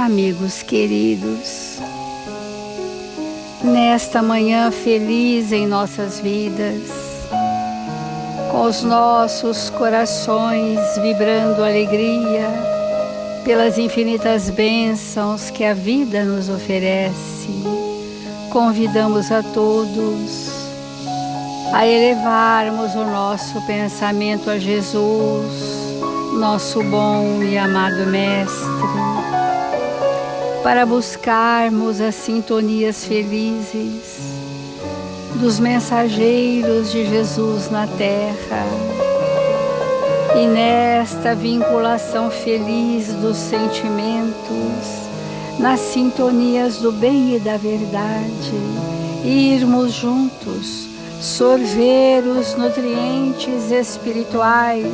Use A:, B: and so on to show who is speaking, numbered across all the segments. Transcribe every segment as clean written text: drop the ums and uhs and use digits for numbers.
A: Amigos queridos, nesta manhã feliz em nossas vidas, com os nossos corações vibrando alegria pelas infinitas bênçãos que a vida nos oferece, convidamos a todos a elevarmos o nosso pensamento a Jesus, nosso bom e amado Mestre, para buscarmos as sintonias felizes dos mensageiros de Jesus na terra e nesta vinculação feliz dos sentimentos, nas sintonias do bem e da verdade, irmos juntos sorver os nutrientes espirituais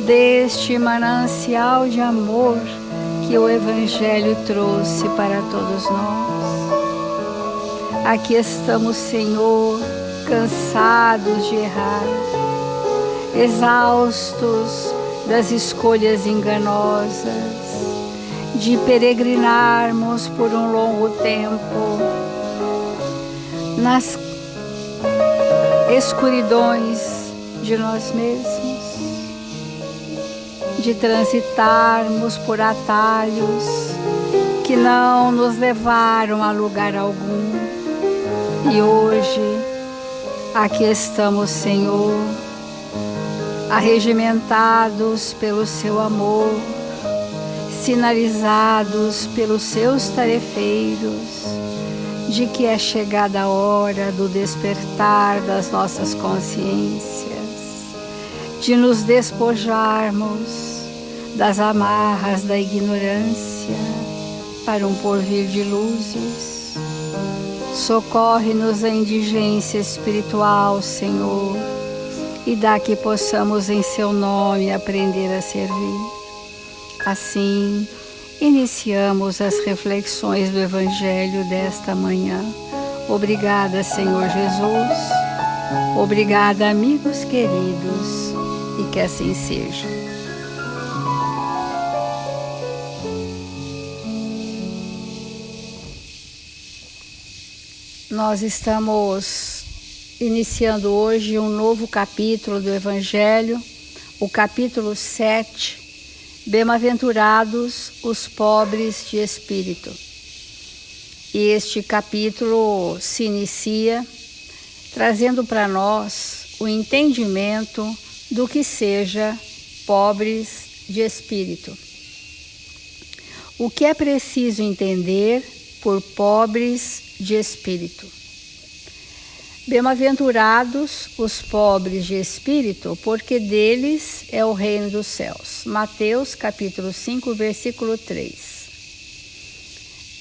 A: deste manancial de amor que o Evangelho trouxe para todos nós. Aqui estamos, Senhor, cansados de errar, exaustos das escolhas enganosas, de peregrinarmos por um longo tempo nas escuridões de nós mesmos, de transitarmos por atalhos que não nos levaram a lugar algum. E hoje, aqui estamos, Senhor, arregimentados pelo Seu amor, sinalizados pelos Seus tarefeiros, de que é chegada a hora do despertar das nossas consciências, de nos despojarmos das amarras da ignorância para um porvir de luzes. Socorre-nos a indigência espiritual, Senhor, e dá que possamos em Seu nome aprender a servir. Assim, iniciamos as reflexões do Evangelho desta manhã. Obrigada, Senhor Jesus. Obrigada, amigos queridos, e que assim seja. Nós estamos iniciando hoje um novo capítulo do Evangelho, o capítulo 7, Bem-aventurados os pobres de espírito. E este capítulo se inicia trazendo para nós o entendimento do que seja pobres de espírito. O que é preciso entender por pobres de espírito? Bem-aventurados os pobres de espírito, porque deles é o reino dos céus. Mateus capítulo 5, versículo 3.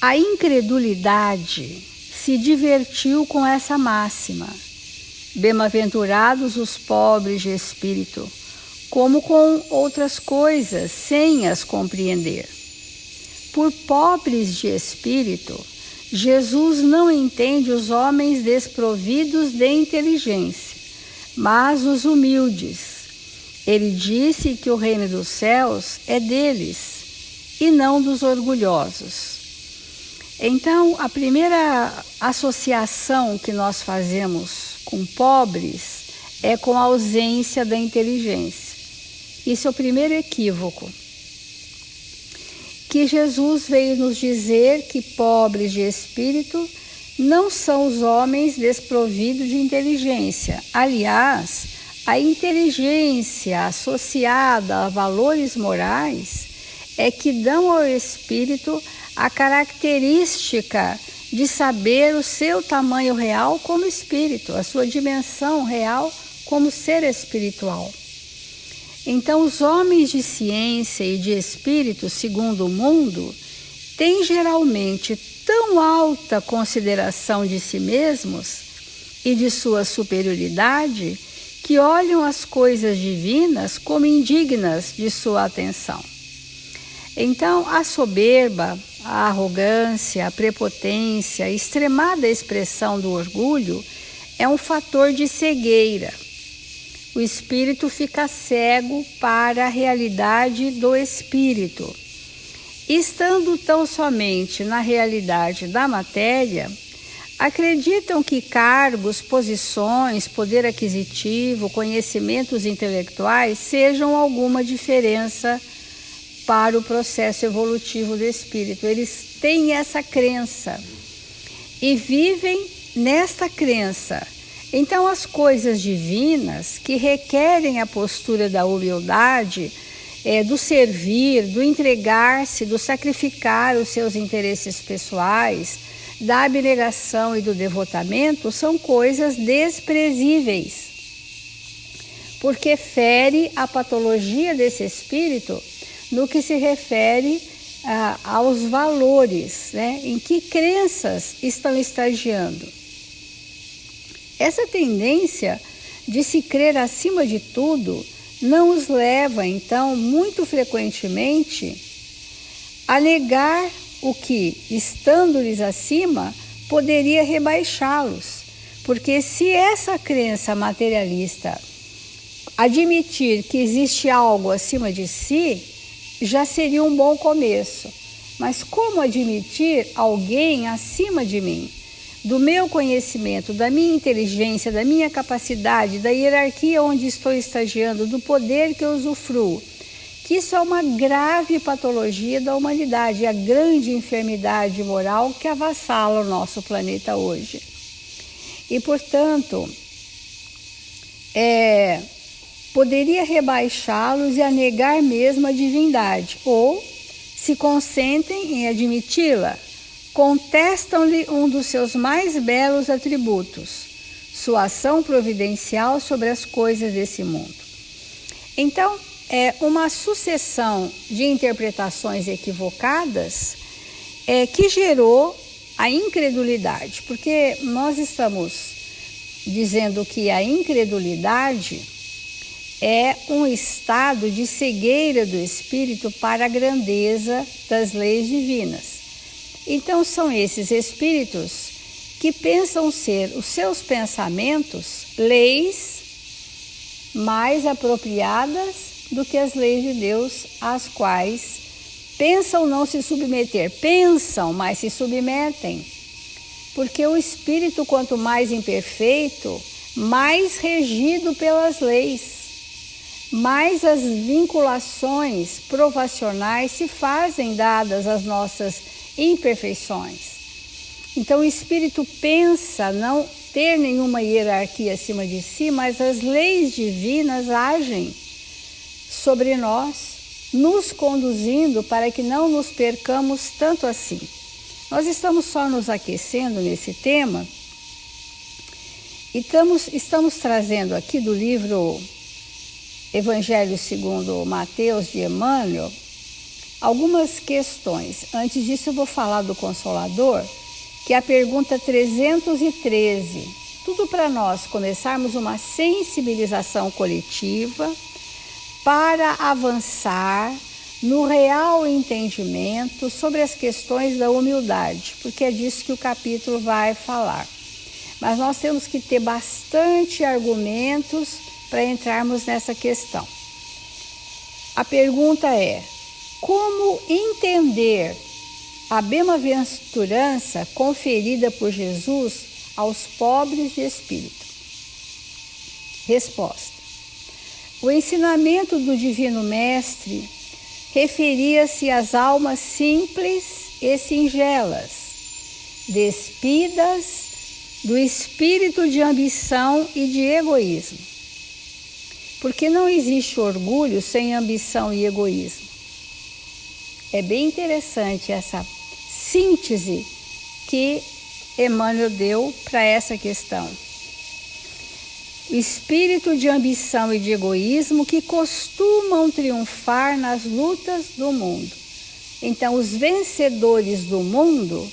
A: A incredulidade se divertiu com essa máxima. Bem-aventurados os pobres de espírito, como com outras coisas, sem as compreender. Por pobres de espírito, Jesus não entende os homens desprovidos de inteligência, mas os humildes. Ele disse que o reino dos céus é deles e não dos orgulhosos. Então, a primeira associação que nós fazemos com pobres é com a ausência da inteligência. Isso é o primeiro equívoco. Que Jesus veio nos dizer que pobres de espírito não são os homens desprovidos de inteligência. Aliás, a inteligência associada a valores morais é que dão ao espírito a característica de saber o seu tamanho real como espírito, a sua dimensão real como ser espiritual. Então, os homens de ciência e de espírito, segundo o mundo, têm geralmente tão alta consideração de si mesmos e de sua superioridade que olham as coisas divinas como indignas de sua atenção. Então, a soberba, a arrogância, a prepotência, a extremada expressão do orgulho é um fator de cegueira. O espírito fica cego para a realidade do espírito estando tão somente na realidade da matéria, acreditam que cargos, posições, poder aquisitivo, conhecimentos intelectuais sejam alguma diferença para o processo evolutivo do espírito. Eles têm essa crença e vivem nesta crença. Então, as coisas divinas que requerem a postura da humildade, do servir, do entregar-se, do sacrificar os seus interesses pessoais, da abnegação e do devotamento, são coisas desprezíveis, porque fere a patologia desse espírito no que se refere aos valores, né? Em que crenças estão estagiando. Essa tendência de se crer acima de tudo não os leva, então, muito frequentemente, a negar o que, estando-lhes acima, poderia rebaixá-los. Porque se essa crença materialista admitir que existe algo acima de si, já seria um bom começo. Mas como admitir alguém acima de mim? Do meu conhecimento, da minha inteligência, da minha capacidade, da hierarquia onde estou estagiando, do poder que eu usufruo. Que isso é uma grave patologia da humanidade, a grande enfermidade moral que avassala o nosso planeta hoje. E, portanto, poderia rebaixá-los e a negar mesmo a divindade, ou se consentem em admiti-la, contestam-lhe um dos seus mais belos atributos, sua ação providencial sobre as coisas desse mundo. Então, é uma sucessão de interpretações equivocadas que gerou a incredulidade, porque nós estamos dizendo que a incredulidade é um estado de cegueira do espírito para a grandeza das leis divinas. Então, são esses espíritos que pensam ser os seus pensamentos leis mais apropriadas do que as leis de Deus, às quais pensam não se submeter. Pensam, mas se submetem. Porque o espírito, quanto mais imperfeito, mais regido pelas leis, mais as vinculações provacionais se fazem dadas às nossas imperfeições. Então o espírito pensa não ter nenhuma hierarquia acima de si, mas as leis divinas agem sobre nós, nos conduzindo para que não nos percamos tanto assim. Nós estamos só nos aquecendo nesse tema e estamos trazendo aqui do livro Evangelho segundo Mateus de Emmanuel algumas questões. Antes disso, eu vou falar do Consolador, que é a pergunta 313. Tudo para nós começarmos uma sensibilização coletiva para avançar no real entendimento sobre as questões da humildade, porque é disso que o capítulo vai falar. Mas nós temos que ter bastante argumentos para entrarmos nessa questão. A pergunta é: como entender a bem-aventurança conferida por Jesus aos pobres de espírito? Resposta: o ensinamento do Divino Mestre referia-se às almas simples e singelas, despidas do espírito de ambição e de egoísmo. Porque não existe orgulho sem ambição e egoísmo. É bem interessante essa síntese que Emmanuel deu para essa questão. O espírito de ambição e de egoísmo que costumam triunfar nas lutas do mundo. Então, os vencedores do mundo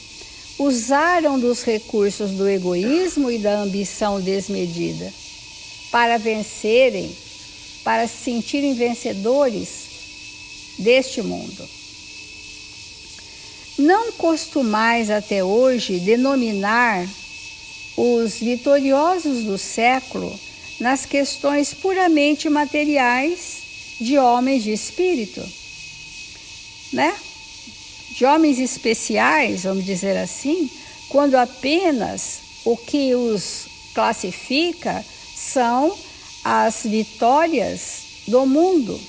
A: usaram dos recursos do egoísmo e da ambição desmedida para vencerem, para se sentirem vencedores deste mundo. Não costumais até hoje denominar os vitoriosos do século nas questões puramente materiais de homens de espírito, né? de homens especiais, vamos dizer assim, quando apenas o que os classifica são as vitórias do mundo.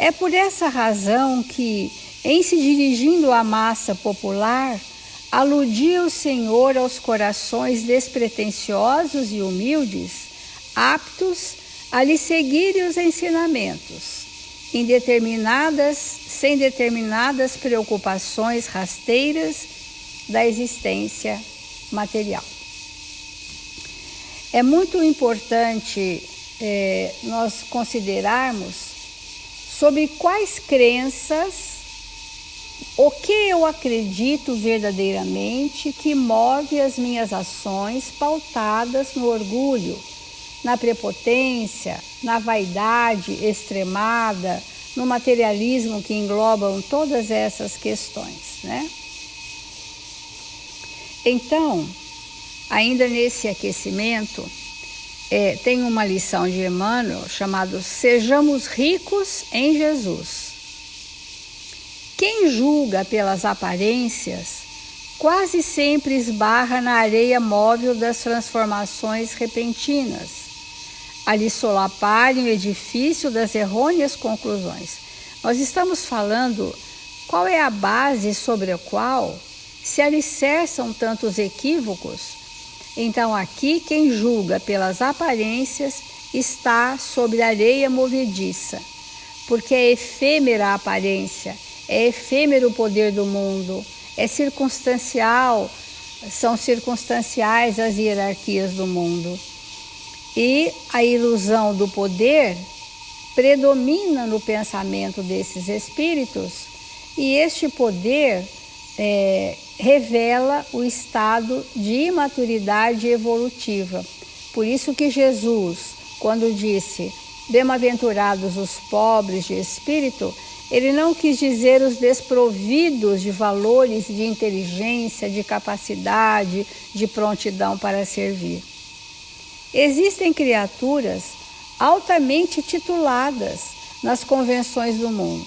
A: É por essa razão que, em se dirigindo à massa popular, aludia o Senhor aos corações despretensiosos e humildes, aptos a lhe seguirem os ensinamentos, sem determinadas preocupações rasteiras da existência material. É muito importante nós considerarmos sobre quais crenças, o que eu acredito verdadeiramente que move as minhas ações pautadas no orgulho, na prepotência, na vaidade extremada, no materialismo que englobam todas essas questões, né? Então, ainda nesse aquecimento, tem uma lição de Emmanuel chamada Sejamos Ricos em Jesus. Quem julga pelas aparências quase sempre esbarra na areia móvel das transformações repentinas, a lhe solaparem o edifício das errôneas conclusões. Nós estamos falando qual é a base sobre a qual se alicerçam tantos equívocos. Então aqui quem julga pelas aparências está sobre areia movediça, porque é efêmera a aparência, é efêmero o poder do mundo, é circunstancial, são circunstanciais as hierarquias do mundo. E a ilusão do poder predomina no pensamento desses espíritos, e este poder revela o estado de imaturidade evolutiva. Por isso que Jesus, quando disse bem-aventurados os pobres de espírito, ele não quis dizer os desprovidos de valores, de inteligência, de capacidade, de prontidão para servir. Existem criaturas altamente tituladas nas convenções do mundo,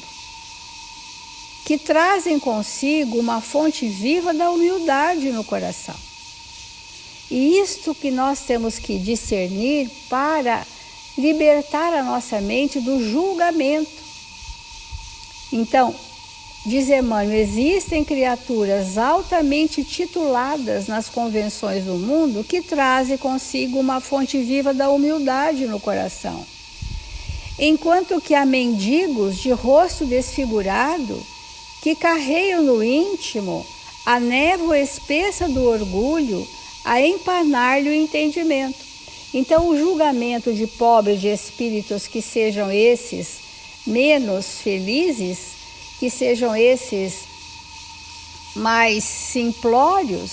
A: que trazem consigo uma fonte viva da humildade no coração. E isto que nós temos que discernir para libertar a nossa mente do julgamento. Então, diz Emmanuel, existem criaturas altamente tituladas nas convenções do mundo que trazem consigo uma fonte viva da humildade no coração. Enquanto que há mendigos de rosto desfigurado que carregam no íntimo a névoa espessa do orgulho a empanar-lhe o entendimento. Então, o julgamento de pobres de espíritos que sejam esses menos felizes, que sejam esses mais simplórios,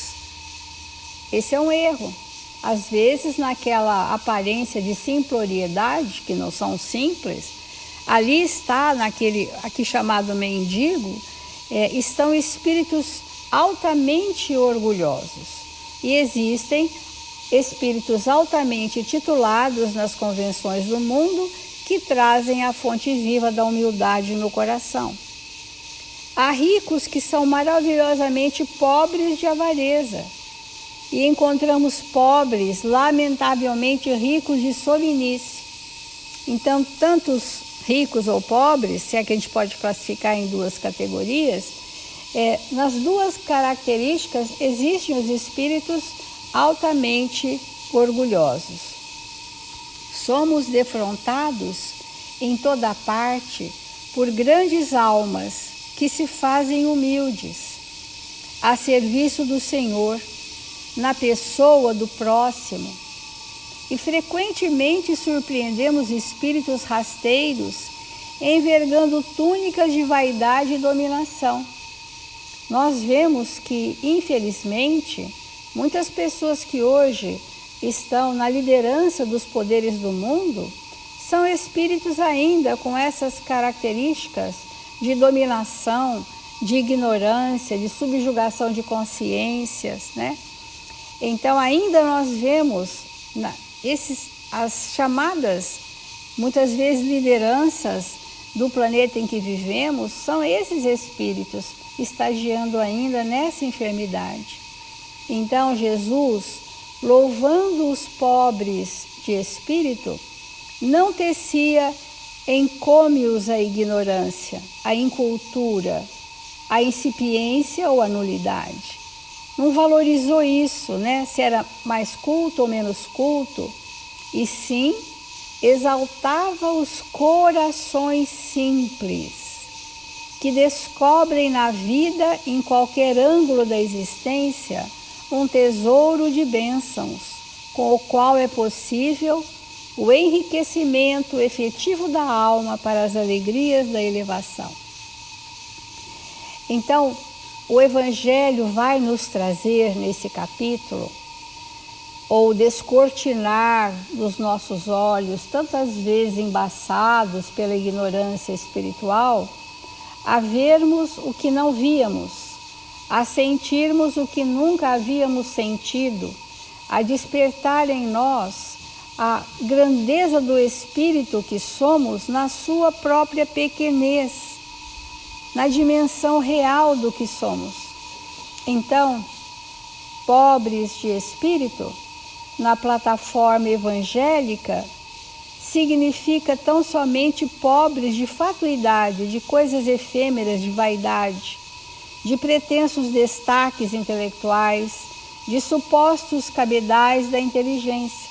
A: esse é um erro. Às vezes, naquela aparência de simploriedade, que não são simples, ali está, naquele aqui chamado mendigo, estão espíritos altamente orgulhosos. E existem espíritos altamente titulados nas convenções do mundo que trazem a fonte viva da humildade no coração. Há ricos que são maravilhosamente pobres de avareza, e encontramos pobres lamentavelmente ricos de solinice. Então, tantos ricos ou pobres, se é que a gente pode classificar em duas categorias, nas duas características existem os espíritos altamente orgulhosos. Somos defrontados em toda parte por grandes almas que se fazem humildes, a serviço do Senhor, na pessoa do próximo, e frequentemente surpreendemos espíritos rasteiros envergando túnicas de vaidade e dominação. Nós vemos que, infelizmente, muitas pessoas que hoje estão na liderança dos poderes do mundo são espíritos ainda com essas características de dominação, de ignorância, de subjugação de consciências, né? Então, ainda nós vemos as chamadas, muitas vezes, lideranças do planeta em que vivemos são esses espíritos estagiando ainda nessa enfermidade. Então Jesus, louvando os pobres de espírito, não tecia encômios à ignorância, à incultura, à incipiência ou à nulidade. Não valorizou isso, né? Se era mais culto ou menos culto, e sim exaltava os corações simples, que descobrem na vida, em qualquer ângulo da existência, um tesouro de bênçãos, com o qual é possível o enriquecimento efetivo da alma para as alegrias da elevação. Então, o Evangelho vai nos trazer nesse capítulo, ou descortinar dos nossos olhos, tantas vezes embaçados pela ignorância espiritual, a vermos o que não víamos, a sentirmos o que nunca havíamos sentido, a despertar em nós a grandeza do espírito que somos na sua própria pequenez, na dimensão real do que somos. Então, pobres de espírito, na plataforma evangélica, significa tão somente pobres de fatuidade, de coisas efêmeras, de vaidade, de pretensos destaques intelectuais, de supostos cabedais da inteligência.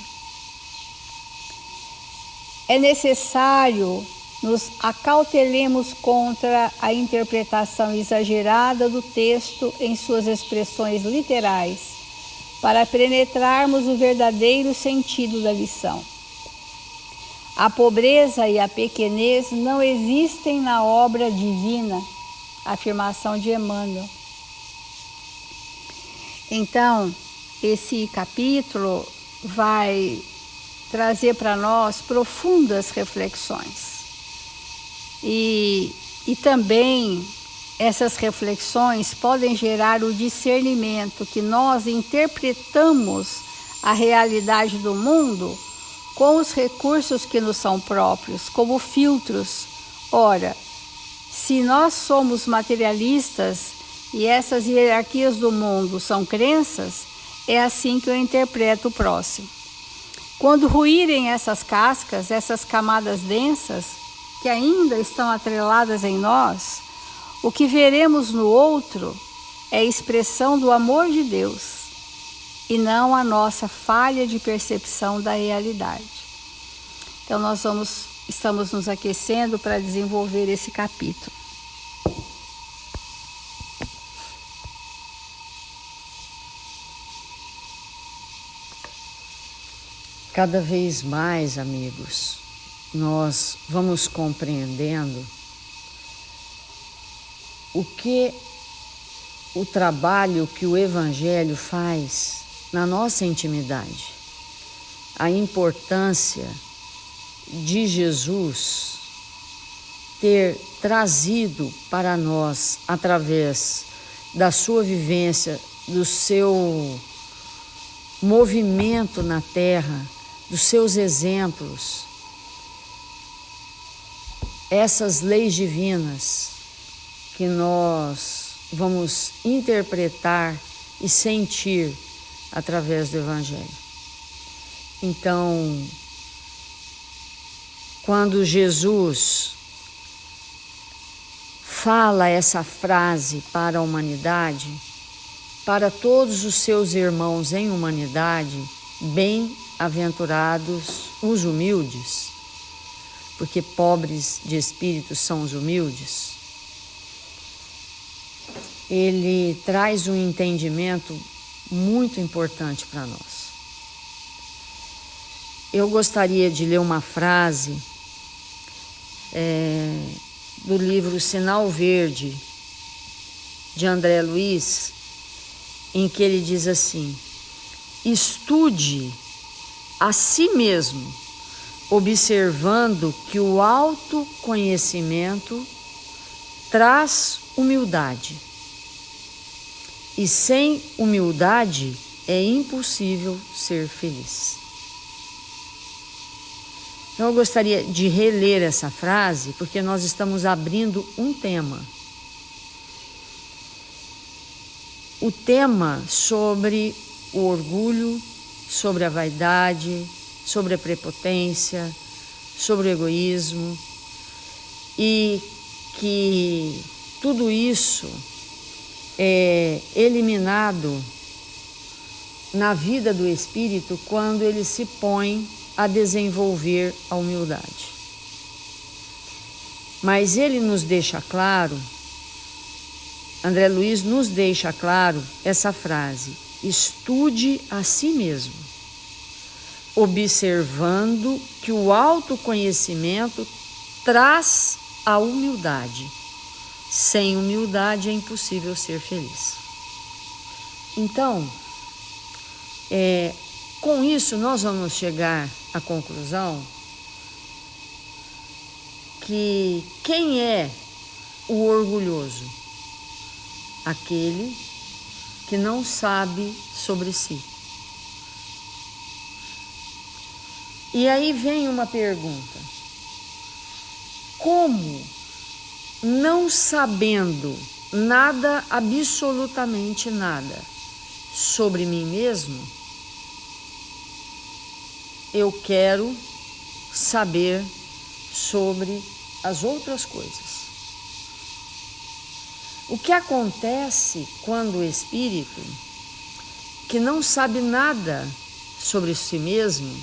A: É necessário nos acautelemos contra a interpretação exagerada do texto em suas expressões literais, para penetrarmos o verdadeiro sentido da lição. A pobreza e a pequenez não existem na obra divina, afirmação de Emmanuel. Então, esse capítulo vai trazer para nós profundas reflexões. E também essas reflexões podem gerar o discernimento que nós interpretamos a realidade do mundo com os recursos que nos são próprios, como filtros. Ora, se nós somos materialistas e essas hierarquias do mundo são crenças, é assim que eu interpreto o próximo. Quando ruírem essas cascas, essas camadas densas, que ainda estão atreladas em nós, o que veremos no outro é expressão do amor de Deus e não a nossa falha de percepção da realidade. Então nós estamos nos aquecendo para desenvolver esse capítulo.
B: Cada vez mais, amigos, nós vamos compreendendo o trabalho que o Evangelho faz na nossa intimidade, a importância de Jesus ter trazido para nós, através da sua vivência, do seu movimento na terra, dos seus exemplos, essas leis divinas que nós vamos interpretar e sentir através do Evangelho. Então, quando Jesus fala essa frase para a humanidade, para todos os seus irmãos em humanidade, bem-aventurados os humildes, porque pobres de espírito são os humildes, ele traz um entendimento muito importante para nós. Eu gostaria de ler uma frase do livro Sinal Verde, de André Luiz, em que ele diz assim: estude a si mesmo, observando que o autoconhecimento traz humildade. E sem humildade é impossível ser feliz. Então, eu gostaria de reler essa frase, porque nós estamos abrindo um tema. O tema sobre o orgulho, sobre a vaidade, sobre a prepotência, sobre o egoísmo, e que tudo isso é eliminado na vida do espírito quando ele se põe a desenvolver a humildade. Mas ele nos deixa claro, André Luiz nos deixa claro essa frase: estude a si mesmo, observando que o autoconhecimento traz a humildade. Sem humildade é impossível ser feliz. Então, com isso nós vamos chegar à conclusão que quem é o orgulhoso? Aquele que não sabe sobre si. E aí vem uma pergunta: como, não sabendo nada, absolutamente nada, sobre mim mesmo, eu quero saber sobre as outras coisas? O que acontece quando o espírito, que não sabe nada sobre si mesmo,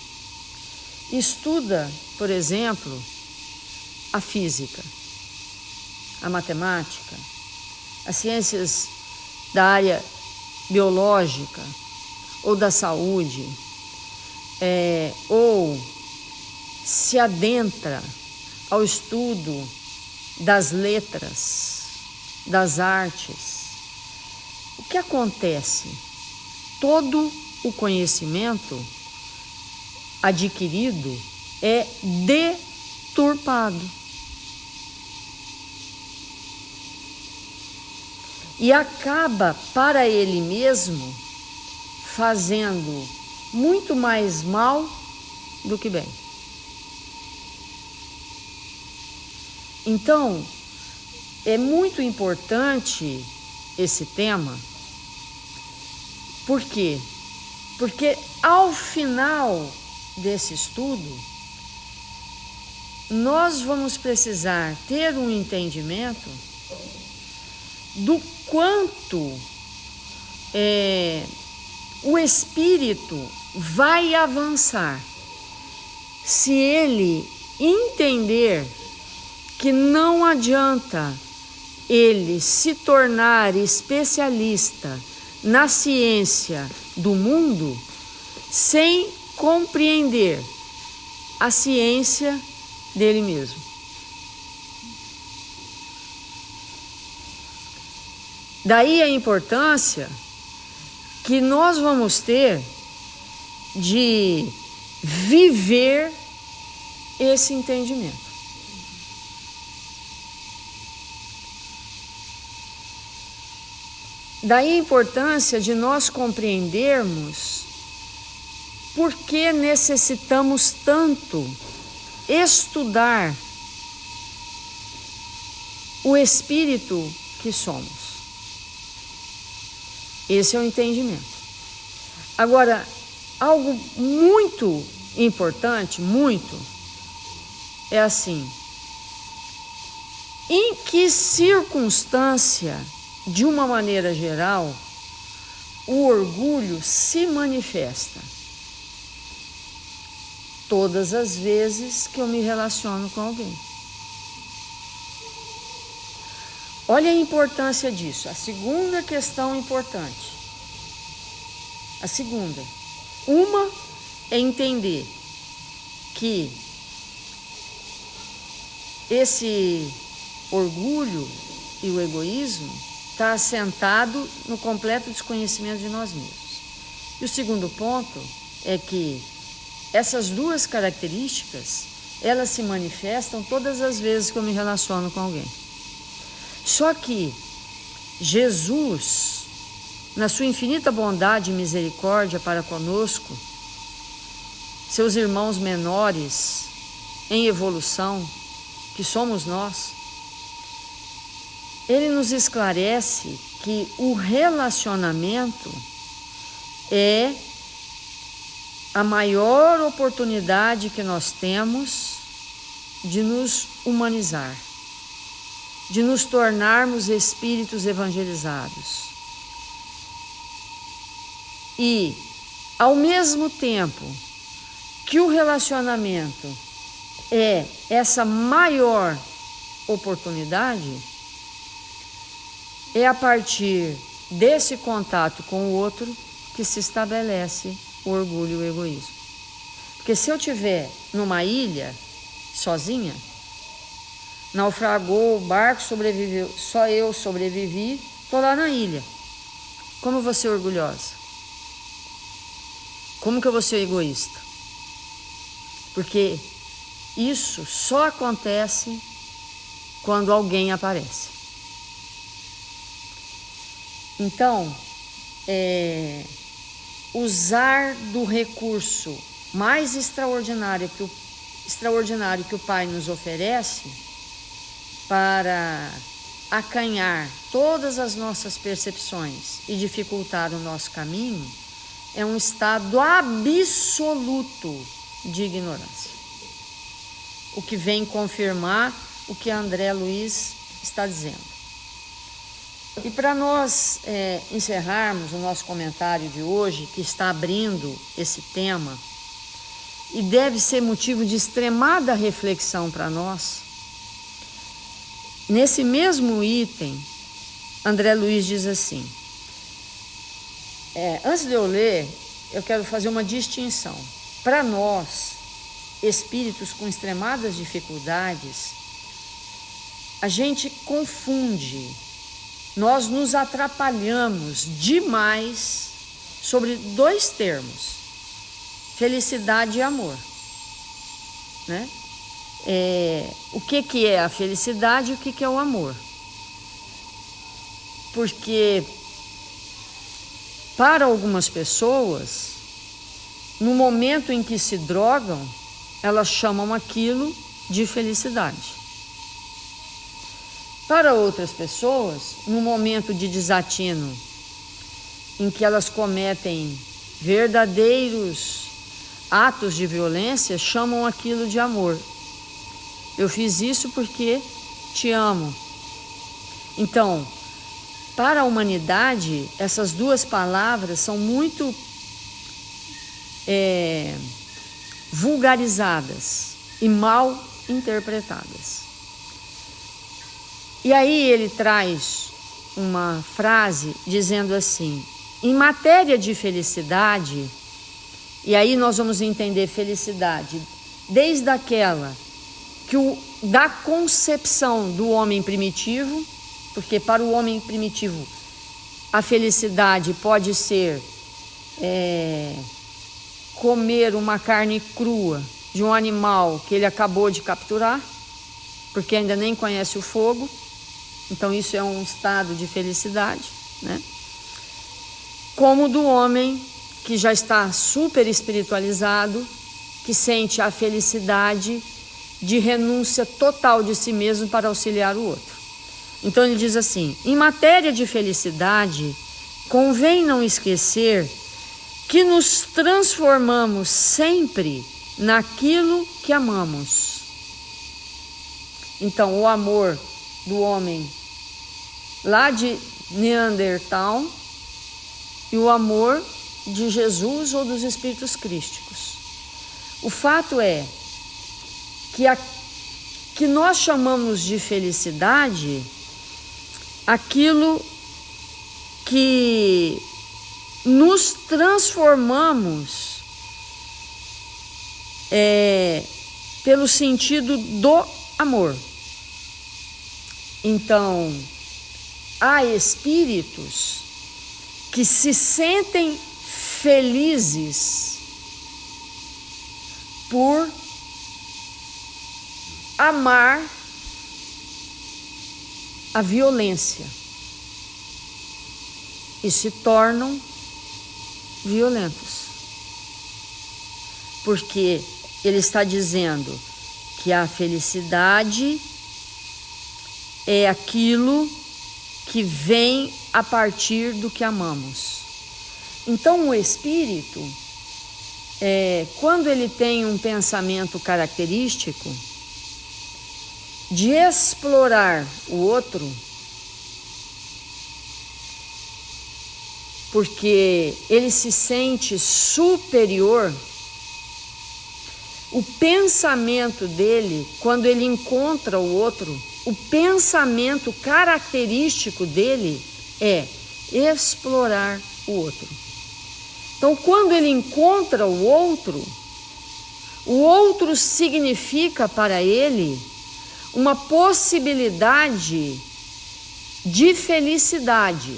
B: estuda, por exemplo, a física, a matemática, as ciências da área biológica ou da saúde, ou se adentra ao estudo das letras, das artes? O que acontece? Todo o conhecimento adquirido é deturpado. E acaba para ele mesmo fazendo muito mais mal do que bem. Então, é muito importante esse tema. Por quê? Porque ao final desse estudo, nós vamos precisar ter um entendimento do quanto o espírito vai avançar se ele entender que não adianta ele se tornar especialista na ciência do mundo sem compreender a ciência dele mesmo. Daí a importância que nós vamos ter de viver esse entendimento. Daí a importância de nós compreendermos por que necessitamos tanto estudar o espírito que somos. Esse é o entendimento. Agora, algo muito importante, é assim: em que circunstância, de uma maneira geral, o orgulho se manifesta? Todas as vezes que eu me relaciono com alguém. Olha a importância disso. A segunda questão importante. A segunda. Uma é entender que esse orgulho e o egoísmo está assentado no completo desconhecimento de nós mesmos. E o segundo ponto é que essas duas características, elas se manifestam todas as vezes que eu me relaciono com alguém. Só que Jesus, na sua infinita bondade e misericórdia para conosco, seus irmãos menores, em evolução, que somos nós, ele nos esclarece que o relacionamento é a maior oportunidade que nós temos de nos humanizar, de nos tornarmos espíritos evangelizados. E, ao mesmo tempo que o relacionamento é essa maior oportunidade, é a partir desse contato com o outro que se estabelece o orgulho e o egoísmo. Porque se eu estiver numa ilha, sozinha, naufragou o barco, sobreviveu, só eu sobrevivi, estou lá na ilha. Como eu vou ser orgulhosa? Como que eu vou ser egoísta? Porque isso só acontece quando alguém aparece. Então, usar do recurso mais extraordinário que o Pai nos oferece para acanhar todas as nossas percepções e dificultar o nosso caminho, é um estado absoluto de ignorância. O que vem confirmar o que André Luiz está dizendo. E para nós encerrarmos o nosso comentário de hoje, que está abrindo esse tema, e deve ser motivo de extremada reflexão para nós, nesse mesmo item, André Luiz diz assim, antes de eu ler, eu quero fazer uma distinção. Para nós, espíritos com extremadas dificuldades, a gente confunde, nós nos atrapalhamos demais sobre dois termos, felicidade e amor, né? O que é a felicidade e o que é o amor? Porque para algumas pessoas, no momento em que se drogam, elas chamam aquilo de felicidade. Para outras pessoas, no momento de desatino, em que elas cometem verdadeiros atos de violência, chamam aquilo de amor. Eu fiz isso porque te amo. Então, para a humanidade, essas duas palavras são muito vulgarizadas e mal interpretadas. E aí ele traz uma frase dizendo assim, em matéria de felicidade, e aí nós vamos entender felicidade desde aquela da concepção do homem primitivo, porque para o homem primitivo a felicidade pode ser comer uma carne crua de um animal que ele acabou de capturar, porque ainda nem conhece o fogo. Então isso é um estado de felicidade, né? Como do homem que já está super espiritualizado, que sente a felicidade de renúncia total de si mesmo para auxiliar o outro. Então ele diz assim, em matéria de felicidade, convém não esquecer que nos transformamos sempre naquilo que amamos. Então o amor do homem lá de Neandertal e o amor de Jesus ou dos espíritos crísticos. O fato é que nós chamamos de felicidade aquilo que nos transformamos pelo sentido do amor. Então, há espíritos que se sentem felizes por amar a violência e se tornam violentos. Porque ele está dizendo que a felicidade é aquilo que vem a partir do que amamos. Então o espírito, quando ele tem um pensamento característico de explorar o outro, porque ele se sente superior, o pensamento dele, quando ele encontra o outro, o pensamento característico dele é explorar o outro. Então, quando ele encontra o outro significa para ele uma possibilidade de felicidade,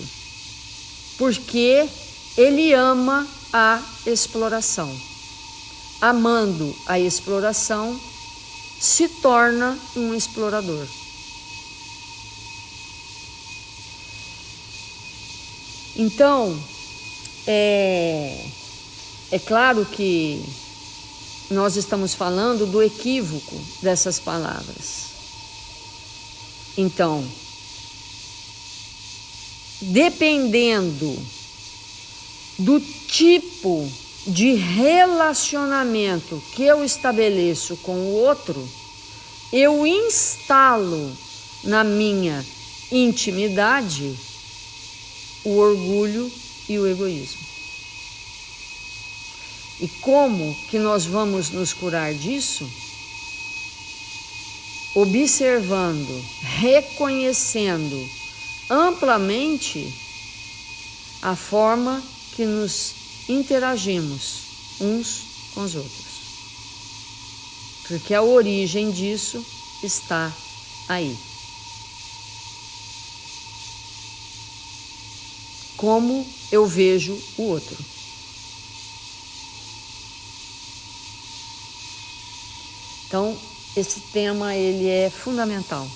B: porque ele ama a exploração. Amando a exploração, se torna um explorador. Então, é claro que nós estamos falando do equívoco dessas palavras. Então, dependendo do tipo de relacionamento que eu estabeleço com o outro, eu instalo na minha intimidade o orgulho e o egoísmo. E como que nós vamos nos curar disso? Observando, reconhecendo amplamente a forma que nos interagimos uns com os outros. Porque a origem disso está aí. Como eu vejo o outro. Então, esse tema ele é fundamental,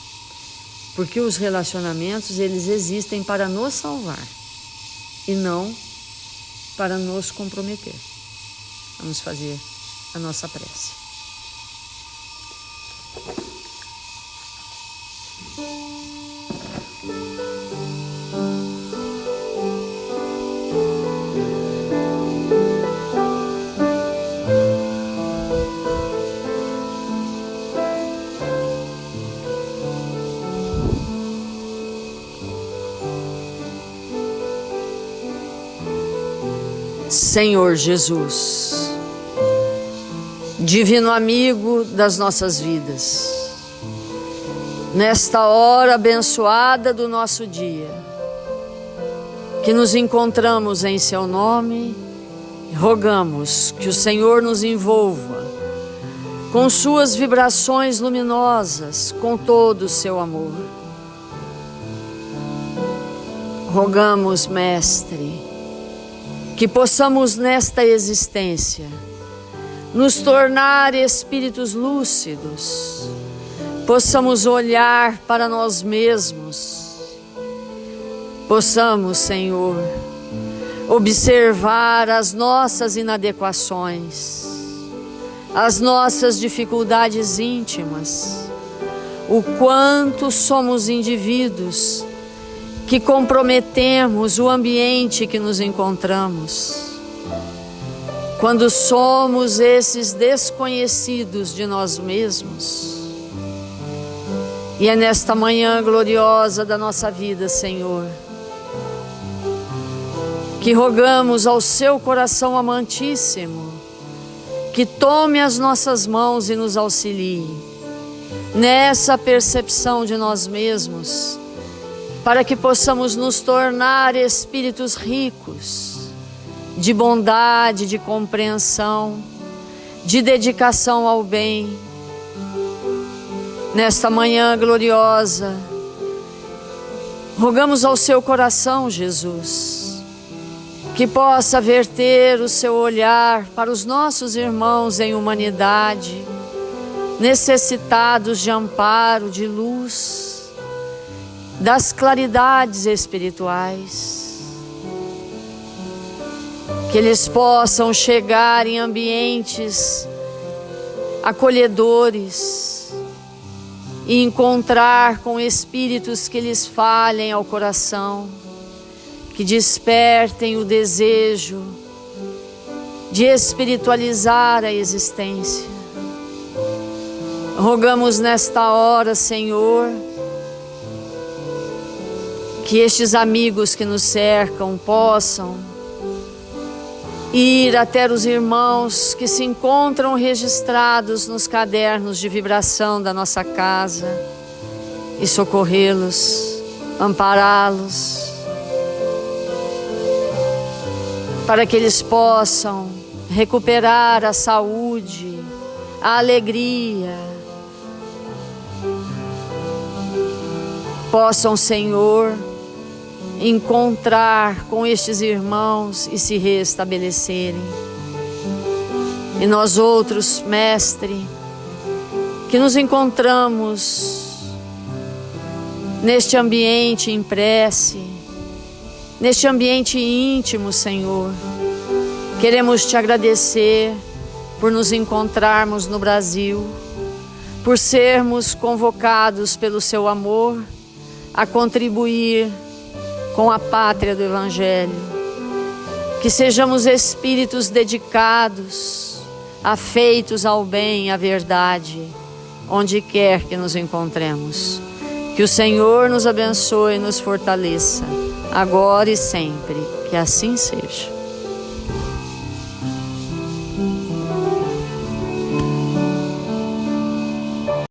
B: porque os relacionamentos eles existem para nos salvar e não para nos comprometer. Vamos fazer a nossa prece. Senhor Jesus, divino amigo das nossas vidas, nesta hora abençoada do nosso dia, que nos encontramos em Seu nome, rogamos que o Senhor nos envolva com Suas vibrações luminosas, com todo o Seu amor. Rogamos, Mestre, que possamos nesta existência nos tornar espíritos lúcidos, possamos olhar para nós mesmos, possamos, Senhor, observar as nossas inadequações, as nossas dificuldades íntimas, o quanto somos indivíduos que comprometemos o ambiente que nos encontramos. Quando somos esses desconhecidos de nós mesmos. E é nesta manhã gloriosa da nossa vida, Senhor, que rogamos ao Seu coração amantíssimo que tome as nossas mãos e nos auxilie nessa percepção de nós mesmos, para que possamos nos tornar espíritos ricos de bondade, de compreensão, de dedicação ao bem. Nesta manhã gloriosa, rogamos ao Seu coração, Jesus, que possa verter o Seu olhar para os nossos irmãos em humanidade, necessitados de amparo, de luz, das claridades espirituais, que eles possam chegar em ambientes acolhedores, e encontrar com espíritos que lhes falem ao coração, que despertem o desejo de espiritualizar a existência. Rogamos nesta hora, Senhor, que estes amigos que nos cercam possam ir até os irmãos que se encontram registrados nos cadernos de vibração da nossa casa e socorrê-los, ampará-los, para que eles possam recuperar a saúde, a alegria, possam, Senhor, encontrar com estes irmãos e se restabelecerem. E nós outros, Mestre, que nos encontramos neste ambiente em prece, neste ambiente íntimo, Senhor, queremos te agradecer por nos encontrarmos no Brasil, por sermos convocados pelo seu amor a contribuir com a pátria do Evangelho, que sejamos espíritos dedicados, afeitos ao bem e à verdade, onde quer que nos encontremos. Que o Senhor nos abençoe e nos fortaleça, agora e sempre, que assim seja.